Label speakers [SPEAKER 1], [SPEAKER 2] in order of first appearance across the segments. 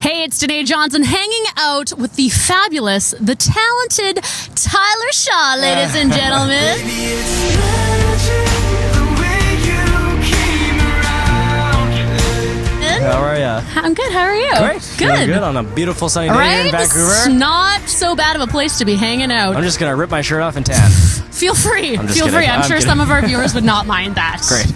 [SPEAKER 1] Hey, it's Danae Johnson hanging out with the fabulous, the talented Tyler Shaw, ladies and gentlemen.
[SPEAKER 2] How are ya?
[SPEAKER 1] I'm good. How are you?
[SPEAKER 2] Great.
[SPEAKER 1] Good.
[SPEAKER 2] Good on a beautiful sunny day
[SPEAKER 1] Right?
[SPEAKER 2] in Vancouver.
[SPEAKER 1] It's not so bad of a place to be hanging out.
[SPEAKER 2] I'm just gonna rip my shirt off and tan.
[SPEAKER 1] Feel free.
[SPEAKER 2] I'm just
[SPEAKER 1] Feel
[SPEAKER 2] kidding.
[SPEAKER 1] free. I'm sure
[SPEAKER 2] kidding.
[SPEAKER 1] some of our viewers would not mind that.
[SPEAKER 2] Great.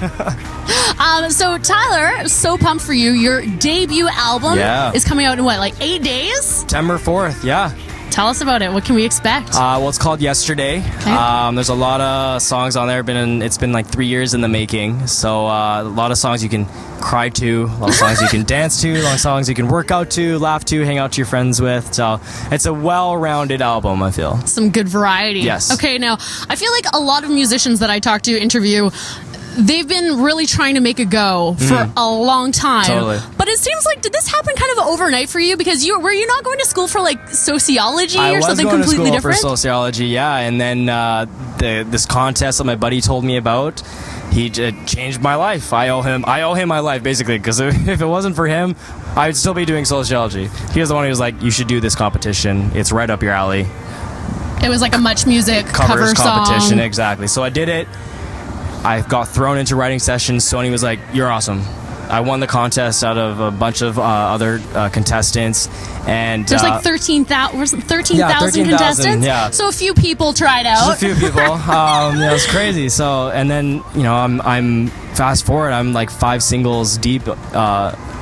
[SPEAKER 1] So, Tyler, so pumped for you. Your debut album is coming out in what, like 8 days?
[SPEAKER 2] September 4th. Yeah.
[SPEAKER 1] Tell us about it. What can we expect?
[SPEAKER 2] Well, it's called Yesterday.
[SPEAKER 1] Okay.
[SPEAKER 2] There's a lot of songs on there. It's been like 3 years in the making. So a lot of songs you can cry to, a lot of songs you can dance to, a lot of songs you can work out to, laugh to, hang out to your friends with. So it's a well-rounded album, I feel.
[SPEAKER 1] Some good variety.
[SPEAKER 2] Yes.
[SPEAKER 1] Okay, now, I feel like a lot of musicians that I talk to, interview, they've been really trying to make a go for a long time.
[SPEAKER 2] Totally.
[SPEAKER 1] But it seems like, did this happen kind of overnight for you? Because were you not going to school for like sociology or something completely different?
[SPEAKER 2] I was going to school for sociology, yeah. And then this contest that my buddy told me about, he changed my life. I owe him my life, basically, because if it wasn't for him, I'd still be doing sociology. He was the one who was like, you should do this competition. It's right up your alley.
[SPEAKER 1] It was like a Much Music cover
[SPEAKER 2] competition,
[SPEAKER 1] song.
[SPEAKER 2] exactly. So I did it. I got thrown into writing sessions. Sony was like, you're awesome. I won the contest out of a bunch of other contestants, and
[SPEAKER 1] there's like 13,000 contestants.
[SPEAKER 2] Yeah,
[SPEAKER 1] so a few people tried out.
[SPEAKER 2] Just a few people. It was crazy. So, and then I'm fast forward. I'm like 5 singles deep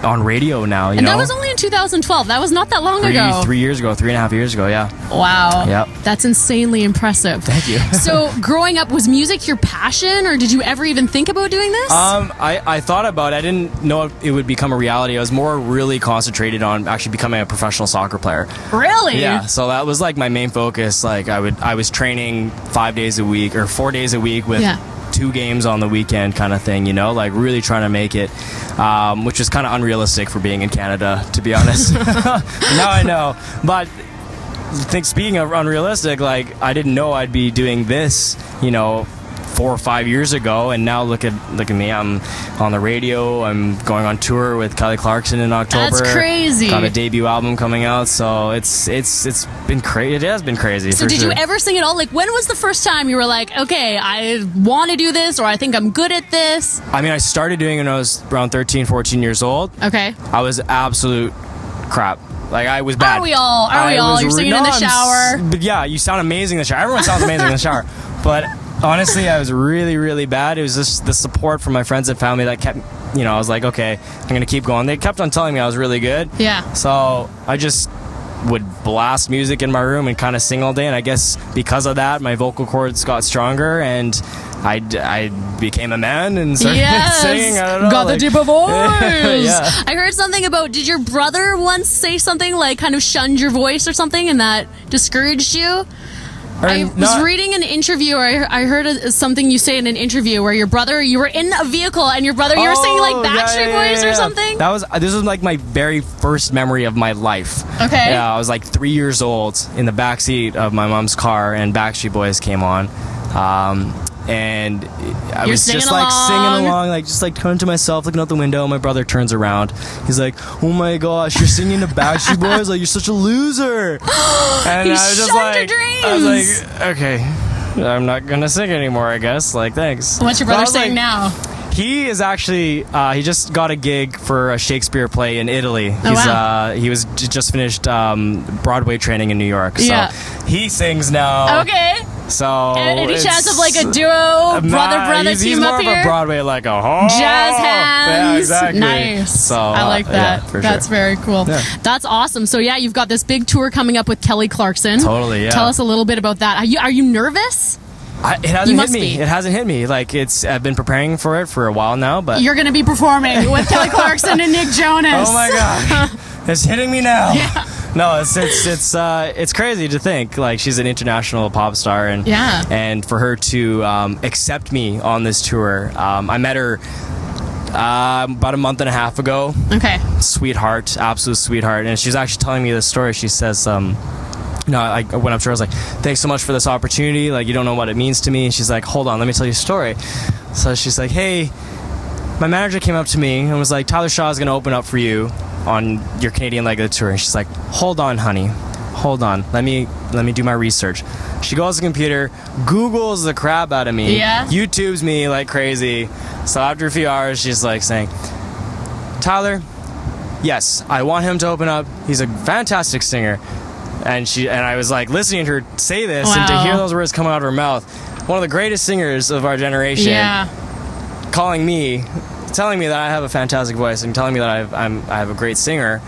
[SPEAKER 2] on radio now.
[SPEAKER 1] And that was only in 2012. That was not that long ago.
[SPEAKER 2] 3 years ago, 3.5 years ago. Yeah.
[SPEAKER 1] Wow.
[SPEAKER 2] Yep.
[SPEAKER 1] That's insanely impressive.
[SPEAKER 2] Thank you.
[SPEAKER 1] So, growing up, was music your passion, or did you ever even think about doing this?
[SPEAKER 2] I thought about it. I didn't know it would become a reality. I was more really concentrated on actually becoming a professional soccer player.
[SPEAKER 1] Really?
[SPEAKER 2] Yeah. So that was like my main focus. Like I was training 5 days a week or 4 days a week with 2 games on the weekend kind of thing, like really trying to make it, which is kind of unrealistic for being in Canada, to be honest. Now I know. But speaking of unrealistic, like I didn't know I'd be doing this, 4 or 5 years ago, and now look at me. I'm on the radio. I'm going on tour with Kelly Clarkson in October.
[SPEAKER 1] That's crazy.
[SPEAKER 2] Got a debut album coming out, so it's been crazy. It has been crazy.
[SPEAKER 1] So did you ever sing at all? Like, when was the first time you were like, okay, I want to do this, or I think I'm good at this?
[SPEAKER 2] I mean, I started doing it when I was around 13, 14 years old.
[SPEAKER 1] Okay.
[SPEAKER 2] I was absolute crap. Like, I was bad.
[SPEAKER 1] Are we all? You're singing in the shower.
[SPEAKER 2] But yeah, you sound amazing in the shower. Everyone sounds amazing in the shower. But honestly, I was really, really bad. It was just the support from my friends and family that kept, I was like, okay, I'm going to keep going. They kept on telling me I was really good.
[SPEAKER 1] Yeah.
[SPEAKER 2] So I just would blast music in my room and kind of sing all day. And I guess because of that, my vocal cords got stronger, and I became a man and started singing. I don't know.
[SPEAKER 1] Got the deeper voice.
[SPEAKER 2] Yeah.
[SPEAKER 1] I heard something about, did your brother once say something like kind of shunned your voice or something, and that discouraged you? I was reading an interview, or I heard something you say in an interview where your brother, you were in a vehicle and you were singing like Backstreet Boys or something.
[SPEAKER 2] This was like my very first memory of my life.
[SPEAKER 1] Okay.
[SPEAKER 2] Yeah, I was like 3 years old in the backseat of my mom's car, and Backstreet Boys came on. And I was just like singing along, like just like turning to myself, looking out the window. My brother turns around. He's like, "Oh my gosh, you're singing the Backstreet Boys? Like, you're such a loser." And
[SPEAKER 1] I
[SPEAKER 2] was just like, I was like, okay, I'm not gonna sing anymore, I guess. Like, thanks.
[SPEAKER 1] What's your brother saying now?
[SPEAKER 2] He is actually, he just got a gig for a Shakespeare play in Italy. He was just finished Broadway training in New York. So he sings now.
[SPEAKER 1] Okay.
[SPEAKER 2] So
[SPEAKER 1] any chance of like a duo, brother
[SPEAKER 2] he's
[SPEAKER 1] team
[SPEAKER 2] more
[SPEAKER 1] up
[SPEAKER 2] of
[SPEAKER 1] here?
[SPEAKER 2] A Broadway, like a
[SPEAKER 1] jazz hands.
[SPEAKER 2] Yeah, exactly.
[SPEAKER 1] Nice.
[SPEAKER 2] So
[SPEAKER 1] I like that.
[SPEAKER 2] Yeah,
[SPEAKER 1] That's very cool.
[SPEAKER 2] Yeah.
[SPEAKER 1] That's awesome. So yeah, you've got this big tour coming up with Kelly Clarkson.
[SPEAKER 2] Totally. Yeah.
[SPEAKER 1] Tell us a little bit about that. Are you nervous?
[SPEAKER 2] It hasn't hit me. It hasn't hit me. Like, I've been preparing for it for a while now, but
[SPEAKER 1] you're going to be performing with Kelly Clarkson and Nick Jonas.
[SPEAKER 2] Oh my gosh, it's hitting me now.
[SPEAKER 1] Yeah.
[SPEAKER 2] No, it's crazy to think like she's an international pop star, and for her to accept me on this tour. I met her about a month and a half ago.
[SPEAKER 1] Okay.
[SPEAKER 2] Sweetheart, absolute sweetheart, and she's actually telling me this story. She says, when I'm sure, I was like, thanks so much for this opportunity. Like, you don't know what it means to me. And she's like, hold on, let me tell you a story. So she's like, hey, my manager came up to me and was like, Tyler Shaw is going to open up for you on your Canadian leg of the tour. And she's like, hold on, honey. Hold on. Let me do my research. She goes to the computer, Googles the crap out of me, YouTubes me like crazy. So after a few hours, she's like saying, Tyler, yes, I want him to open up. He's a fantastic singer. And I was like listening to her say this, and to hear those words come out of her mouth, one of the greatest singers of our generation, calling me, telling me that I have a fantastic voice, and telling me that I have a great singer.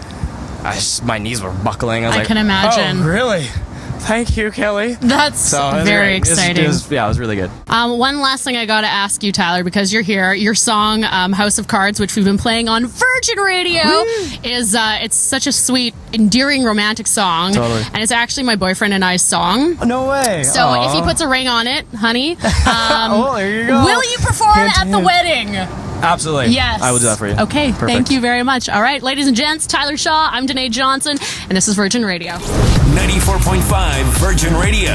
[SPEAKER 2] My knees were buckling. I
[SPEAKER 1] can imagine.
[SPEAKER 2] Oh, really? Thank you, Kelly.
[SPEAKER 1] That's very exciting.
[SPEAKER 2] It was really good.
[SPEAKER 1] One last thing I got to ask you, Tyler, because you're here. Your song "House of Cards," which we've been playing on Virgin Radio, is it's such a sweet, endearing, romantic song.
[SPEAKER 2] Totally.
[SPEAKER 1] And it's actually my boyfriend and I's song.
[SPEAKER 2] No way.
[SPEAKER 1] So if he puts a ring on it, honey,
[SPEAKER 2] oh, there you go.
[SPEAKER 1] Will you perform at the wedding?
[SPEAKER 2] Absolutely.
[SPEAKER 1] Yes.
[SPEAKER 2] I will do that for you.
[SPEAKER 1] Okay.
[SPEAKER 2] Perfect.
[SPEAKER 1] Thank you very much. All right, ladies and gents, Tyler Shaw. I'm Danae Johnson, and this is Virgin Radio.
[SPEAKER 3] 94.5 Virgin Radio,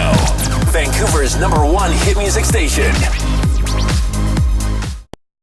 [SPEAKER 3] Vancouver's #1 hit music station.